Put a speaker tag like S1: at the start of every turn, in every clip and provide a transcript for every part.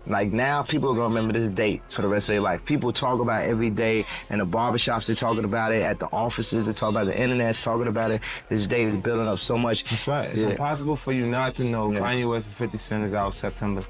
S1: Like now, people are gonna remember this date for the rest of their life. People talk about it every day, and the barbershops are talking about it, at the offices they're talking about it, the internet's talking about it. This date is building up so much.
S2: That's right. It's impossible for you not to know Kanye West and 50 Cent is out September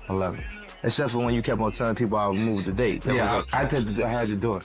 S2: 11th.
S1: Except for when you kept on telling people I would move the date.
S2: I had to do it.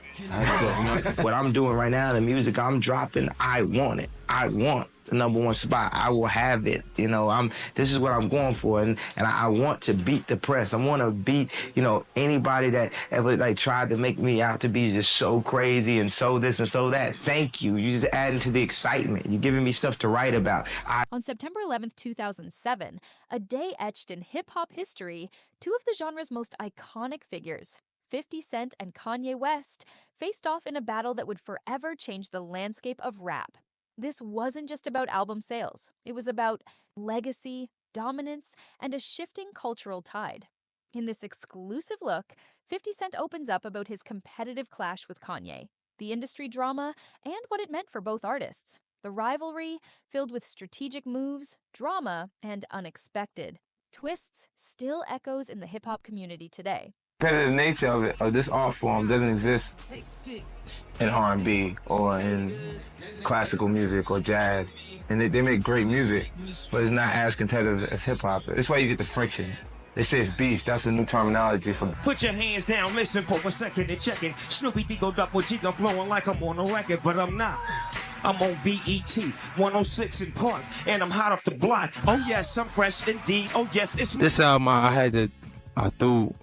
S1: What I'm doing right now, the music I'm dropping, I want it. I want the #1 spot. I will have it. You know, this is what I'm going for, and I want to beat the press. I want to beat, you know, anybody that ever like tried to make me out to be just so crazy and so this and so that. Thank you. You just adding to the excitement. You're giving me stuff to write about.
S3: On September 11th, 2007, a day etched in hip-hop history, two of the genre's most iconic figures, 50 Cent and Kanye West, faced off in a battle that would forever change the landscape of rap. This wasn't just about album sales. It was about legacy, dominance, and a shifting cultural tide. In this exclusive look, 50 Cent opens up about his competitive clash with Kanye, the industry drama, and what it meant for both artists. The rivalry, filled with strategic moves, drama, and unexpected twists, still echoes in the hip-hop community today.
S2: Competitive nature of this art form doesn't exist in R&B or in classical music or jazz. And they make great music, but it's not as competitive as hip-hop. That's why you get the friction. They say it's beef. That's a new terminology for...
S4: Put your hands down, listen for a second and checking. Snoopy Digo Double G, I'm flowing like I'm on a record, but I'm not. I'm on BET 106 in Park, and I'm hot off the block. Oh yes, I'm fresh indeed. Oh yes, it's...
S5: This album, I threw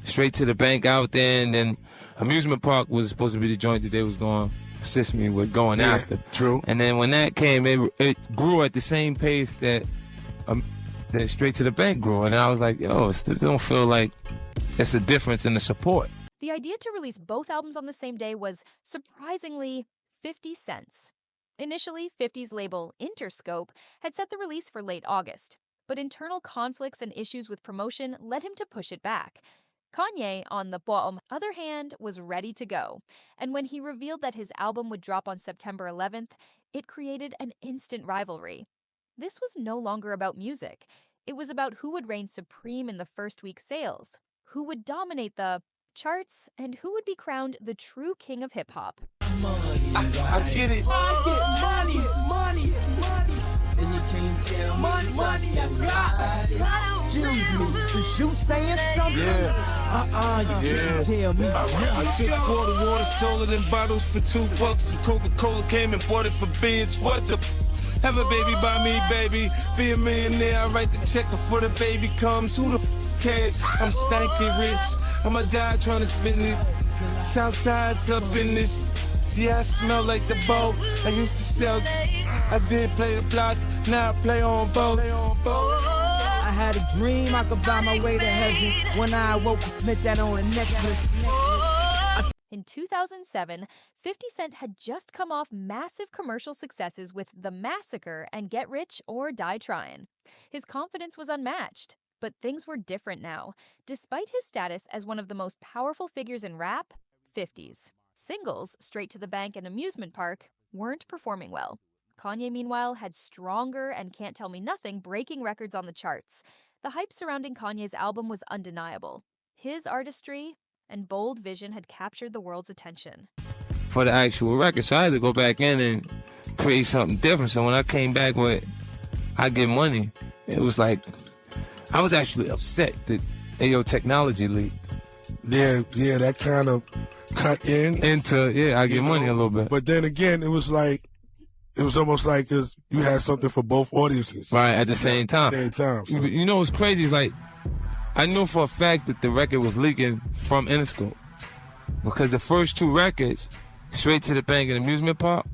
S5: straight to the bank out there, and then Amusement Park was supposed to be the joint that they was going to assist me with going after.
S2: True.
S5: And then when that came, it grew at the same pace that Straight to the Bank grew. And I was like, yo, it still don't feel like it's a difference in the support.
S3: The idea to release both albums on the same day was, surprisingly, 50 Cent's. Initially, 50's label, Interscope, had set the release for late August, but internal conflicts and issues with promotion led him to push it back. Kanye, on the other hand, was ready to go, and when he revealed that his album would drop on September 11th, it created an instant rivalry. This was no longer about music. It was about who would reign supreme in the first week sales, who would dominate the charts, and who would be crowned the true king of hip-hop.
S2: I get it.
S6: I get money. And you can't tell money. Excuse me, is you saying something?
S2: Yeah.
S6: You can't tell me.
S2: I took quarter water, sold it in bottles for $2. And Coca-Cola came and bought it for bids. What the? Have a baby by me, baby. Be a millionaire. I write the check before the baby comes. Who the cares? I'm stanky rich. I'ma die trying to spend it. Southside's up in this. Yeah, I smell like the boat. I used to sell. I did play the block. Now I play on both.
S6: I had a dream I could buy my way to heaven. When I awoke, I spent that on a necklace.
S3: In 2007, 50 Cent had just come off massive commercial successes with The Massacre and Get Rich or Die Tryin'. His confidence was unmatched, but things were different now. Despite his status as one of the most powerful figures in rap, 50's singles, Straight to the Bank and Amusement Park, weren't performing well. Kanye, meanwhile, had Stronger and Can't Tell Me Nothing breaking records on the charts. The hype surrounding Kanye's album was undeniable. His artistry and bold vision had captured the world's attention.
S5: For the actual record, so I had to go back in and create something different. So when I came back with I Get Money, it was like, I was actually upset that Ayo Technology leaked.
S7: Yeah, that kind of cut
S5: into I Get Money a little bit.
S7: But then again, it was almost like you had something for both audiences.
S5: Right, at the same time.
S7: So.
S5: You know what's crazy is like, I knew for a fact that the record was leaking from Interscope. Because the first two records, Straight to the Bank and Amusement Park,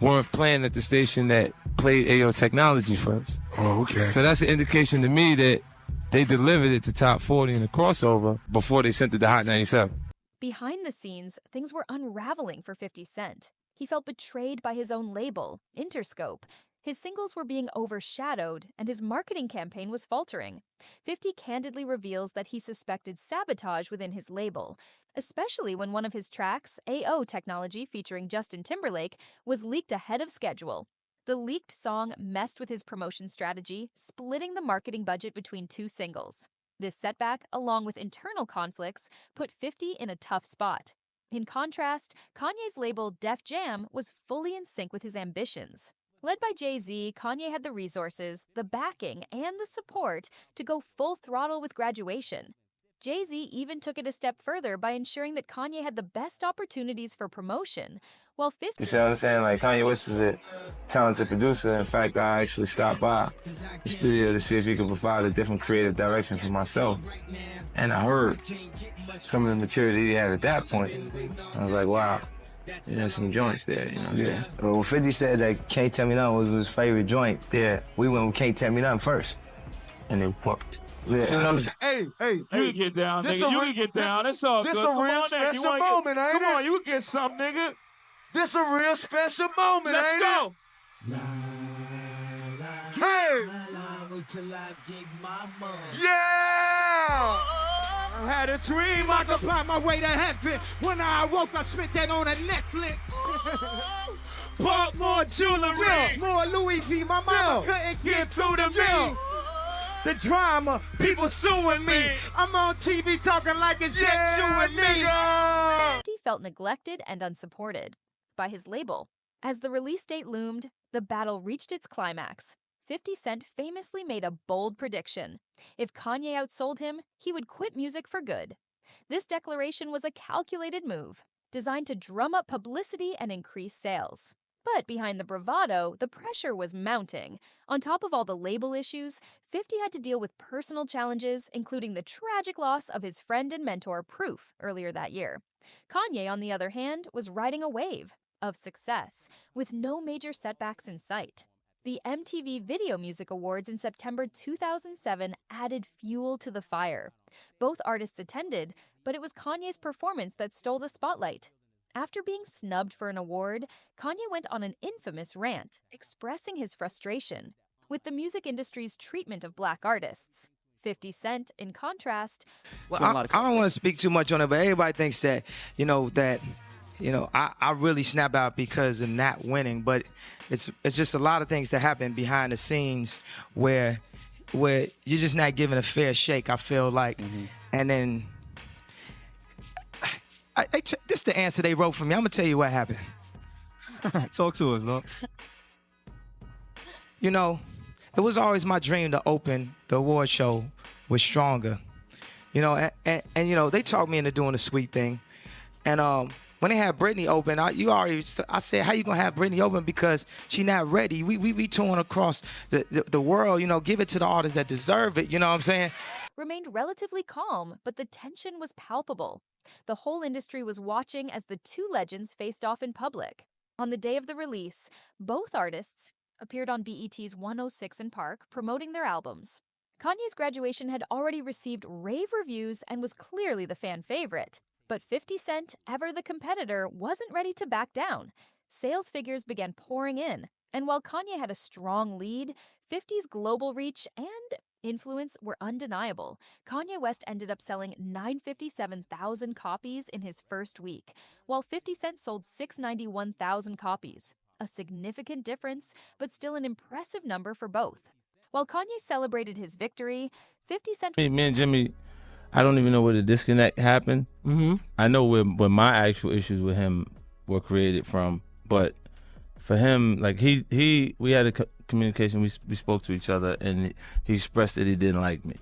S5: weren't playing at the station that played Ayo Technology first.
S7: Oh, okay.
S5: So that's an indication to me that they delivered it to Top 40 in the crossover before they sent it to Hot 97.
S3: Behind the scenes, things were unraveling for 50 Cent. He felt betrayed by his own label, Interscope. His singles were being overshadowed, and his marketing campaign was faltering. 50 candidly reveals that he suspected sabotage within his label, especially when one of his tracks, AO Technology featuring Justin Timberlake, was leaked ahead of schedule. The leaked song messed with his promotion strategy, splitting the marketing budget between two singles. This setback, along with internal conflicts, put 50 in a tough spot. In contrast, Kanye's label Def Jam was fully in sync with his ambitions. Led by Jay-Z, Kanye had the resources, the backing, and the support to go full throttle with Graduation. Jay-Z even took it a step further by ensuring that Kanye had the best opportunities for promotion, while 50...
S5: You see what I'm saying? Like, Kanye West is a talented producer. In fact, I actually stopped by the studio to see if he could provide a different creative direction for myself. And I heard some of the material that he had at that point. I was like, wow, there's some joints there, you know what I'm saying?
S1: Well, 50 said that Can't Tell Me Nothing was his favorite joint.
S5: Yeah.
S1: We went with Can't Tell Me Nothing first.
S5: And it worked.
S1: Yeah.
S5: See what I'm saying?
S7: Hey,
S4: You can get down, nigga. You can get down. It's all good.
S7: This a
S4: Come
S7: real
S4: on, nigga.
S7: special moment, ain't it?
S4: Come on, you can get some, nigga.
S7: This a real special moment,
S4: Let's
S7: ain't
S4: go.
S7: it? Hey! Yeah!
S4: I had a dream I could find my way to heaven. When I woke, I spent that on a Netflix. Bought more jewelry, more Louis V. My mama couldn't get through to me. The drama, people suing me. I'm on TV talking like it's just you and me.
S3: 50 felt neglected and unsupported by his label. As the release date loomed, the battle reached its climax. 50 Cent famously made a bold prediction. If Kanye outsold him, he would quit music for good. This declaration was a calculated move, designed to drum up publicity and increase sales. But behind the bravado, the pressure was mounting. On top of all the label issues, 50 had to deal with personal challenges, including the tragic loss of his friend and mentor, Proof, earlier that year. Kanye, on the other hand, was riding a wave of success, with no major setbacks in sight. The MTV Video Music Awards in September 2007 added fuel to the fire. Both artists attended, but it was Kanye's performance that stole the spotlight. After being snubbed for an award, Kanye went on an infamous rant, expressing his frustration with the music industry's treatment of black artists. 50 Cent, in contrast...
S8: Well, I don't want to speak too much on it, but everybody thinks that, I really snap out because of not winning, but it's just a lot of things that happen behind the scenes where you're just not given a fair shake, I feel like. And then... this is the answer they wrote for me. I'm going to tell you what happened.
S9: Talk to us, no?
S8: It was always my dream to open the award show with Stronger. And they talked me into doing the sweet thing. And when they had Britney open, I said, how you going to have Britney open? Because she not ready. We touring across the world, give it to the artists that deserve it, you know what I'm saying?
S3: Remained relatively calm, but the tension was palpable. The whole industry was watching as the two legends faced off in public. On the day of the release, both artists appeared on BET's 106 in Park promoting their albums. Kanye's Graduation had already received rave reviews and was clearly the fan favorite. But 50 Cent, ever the competitor, wasn't ready to back down. Sales figures began pouring in, and while Kanye had a strong lead, 50's global reach and influence were undeniable. Kanye West ended up selling 957,000 copies in his first week, while 50 Cent sold 691,000 copies. A significant difference, but still an impressive number for both. While Kanye celebrated his victory, 50 Cent...
S5: Me and Jimmy, I don't even know where the disconnect happened. I know where my actual issues with him were created from, but for him, like we had a communication. We spoke to each other, and he expressed that he didn't like me.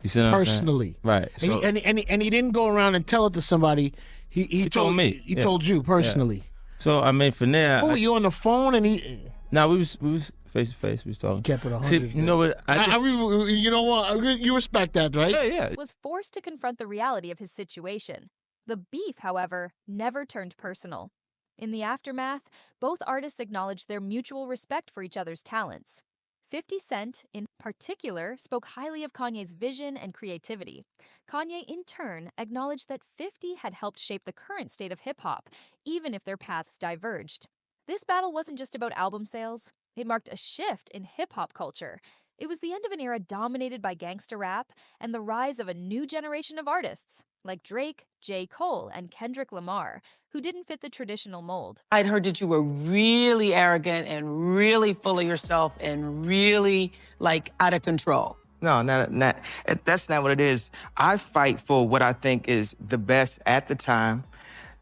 S5: You see what I'm saying?
S10: Personally,
S5: right?
S10: And, so, and he didn't go around and tell it to somebody. He told me. He told you personally.
S5: Yeah. So I mean, for now,
S10: were you on the phone and he?
S5: No, we was face to face. We was talking.
S10: Kept it 100.
S5: See, you know what?
S10: You know what? You respect that, right?
S5: Yeah.
S3: Was forced to confront the reality of his situation. The beef, however, never turned personal. In the aftermath, both artists acknowledged their mutual respect for each other's talents. 50 Cent, in particular, spoke highly of Kanye's vision and creativity. Kanye, in turn, acknowledged that 50 had helped shape the current state of hip-hop, even if their paths diverged. This battle wasn't just about album sales. It marked a shift in hip-hop culture. It was the end of an era dominated by gangsta rap and the rise of a new generation of artists, like Drake, J. Cole, and Kendrick Lamar, who didn't fit the traditional mold.
S11: I'd heard that you were really arrogant and really full of yourself and really, out of control. No, not. That's not what it is. I fight for what I think is the best at the time.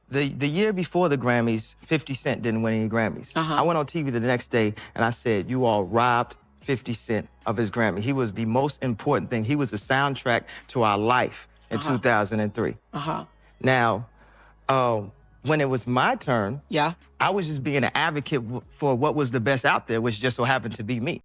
S11: The year before the Grammys, 50 Cent didn't win any Grammys. I went on TV the next day and I said, you all robbed 50 Cent of his Grammy. He was the most important thing. He was the soundtrack to our life in 2003. Now, when it was my turn, I was just being an advocate for what was the best out there, which just so happened to be me.